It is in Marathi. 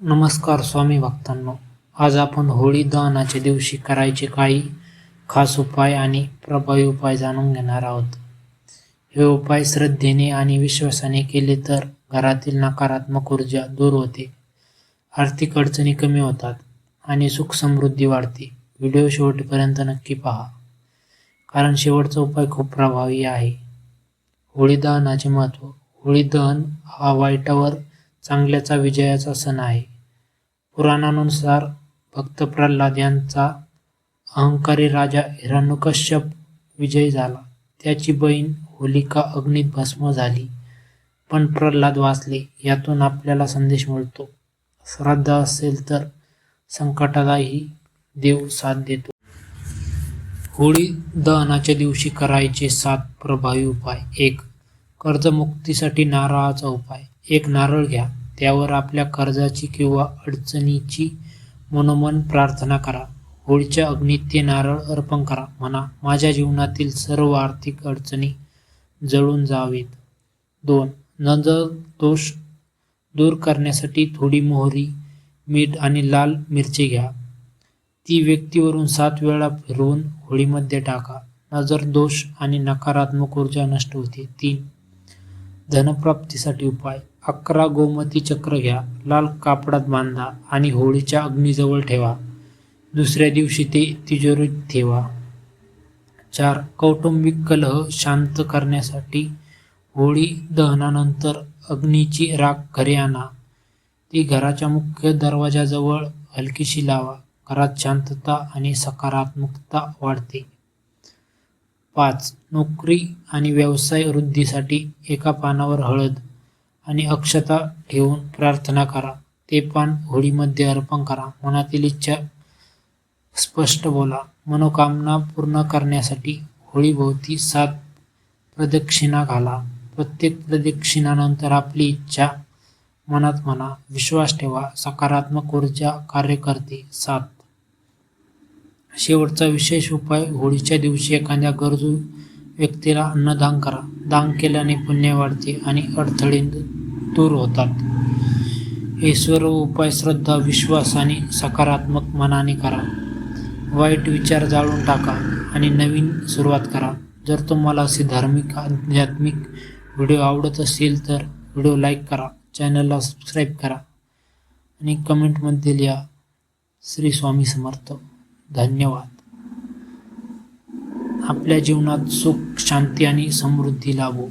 नमस्कार स्वामी भक्तांनो. आज आपण होळी दहनाच्या दिवशी करायचे काही खास उपाय आणि प्रभावी उपाय जाणून घेणार आहोत. हे उपाय श्रद्धेने आणि विश्वासाने केले तर घरातील नकारात्मक ऊर्जा दूर होते, आर्थिक अडचणी कमी होतात आणि सुख समृद्धी वाढते. व्हिडिओ शेवटपर्यंत नक्की पहा, कारण शेवटचा उपाय खूप प्रभावी आहे. होळी दहनाचे महत्त्व. होळी दहन हा वाईटावर चांगल्याचा विजयाचा सण आहे. पुराणानुसार भक्त प्रल्हाद यांचा अहंकारी राजा हिरण्यकश्यप विजयी झाला. त्याची बहीण होलिका अग्नीत भस्म झाली, पण प्रल्हाद वाचले. यातून आपल्याला संदेश मिळतो, श्रद्धा असेल तर संकटालाही देव साथ देतो. होळी दहनाच्या दिवशी करायचे 7 प्रभावी उपाय. 1. कर्जमुक्तीसाठी नारळाचा उपाय. 1 नारळ घ्या, त्यावर आपल्या कर्जाची किंवा अडचणीची मनोमन प्रार्थना करा. होळीच्या अग्नीत ते नारळ अर्पण करा. म्हणा, माझ्या जीवनातील सर्व आर्थिक अडचणी जळून जावेत. 2. नजर दोष दूर करण्यासाठी थोडी मोहरी, मीठ आणि लाल मिरची घ्या. ती व्यक्तीवरून 7 वेळा फिरवून होळीमध्ये टाका. नजर दोष आणि नकारात्मक ऊर्जा नष्ट होते. 3. धनप्राप्तीसाठी उपाय. 11 गोमती चक्र घ्या, लाल कापडात बांधा आणि होळीच्या अग्नीजवळ ठेवा. दुसऱ्या दिवशी ते तिजोरीत ठेवा. 4. कौटुंबिक कलह शांत करण्यासाठी होळी दहनानंतर अग्नीची राख घरी आणा. ती घराच्या मुख्य दरवाजाजवळ हलकीशी लावा. घरात शांतता आणि सकारात्मकता वाढते. 5. नोकरी आणि व्यवसाय वृद्धीसाठी एका पानावर हळद आणि अक्षता ठेवून प्रार्थना करा. ते पान होळीमध्ये अर्पण करा. मनातील इच्छा स्पष्ट बोला. मनोकामना पूर्ण करण्यासाठी होळीभोवती 7 प्रदक्षिणा घाला. प्रत्येक प्रदक्षिणानंतर आपली इच्छा मनात म्हणा. विश्वास ठेवा, सकारात्मक ऊर्जा कार्य करते. 7. शेवटचा विशेष उपाय. होळीच्या दिवशी एखाद्या गरजू व्यक्तीला अन्नदान करा. दान केल्याने पुण्य वाढते आणि अडथळे दूर होतात. हे सर्व उपाय श्रद्धा, विश्वास आणि सकारात्मक मनाने करा. वाईट विचार जाळून टाका आणि नवीन सुरुवात करा. जर तुम्हाला असे धार्मिक आध्यात्मिक व्हिडिओ आवडत असतील तर व्हिडिओ लाईक करा, चॅनलला सबस्क्राईब करा आणि कमेंटमध्ये लिहा. श्री स्वामी समर्थ. धन्यवाद. आपल्या जीवनात सुख, शांती आणि समृद्धी लाभो.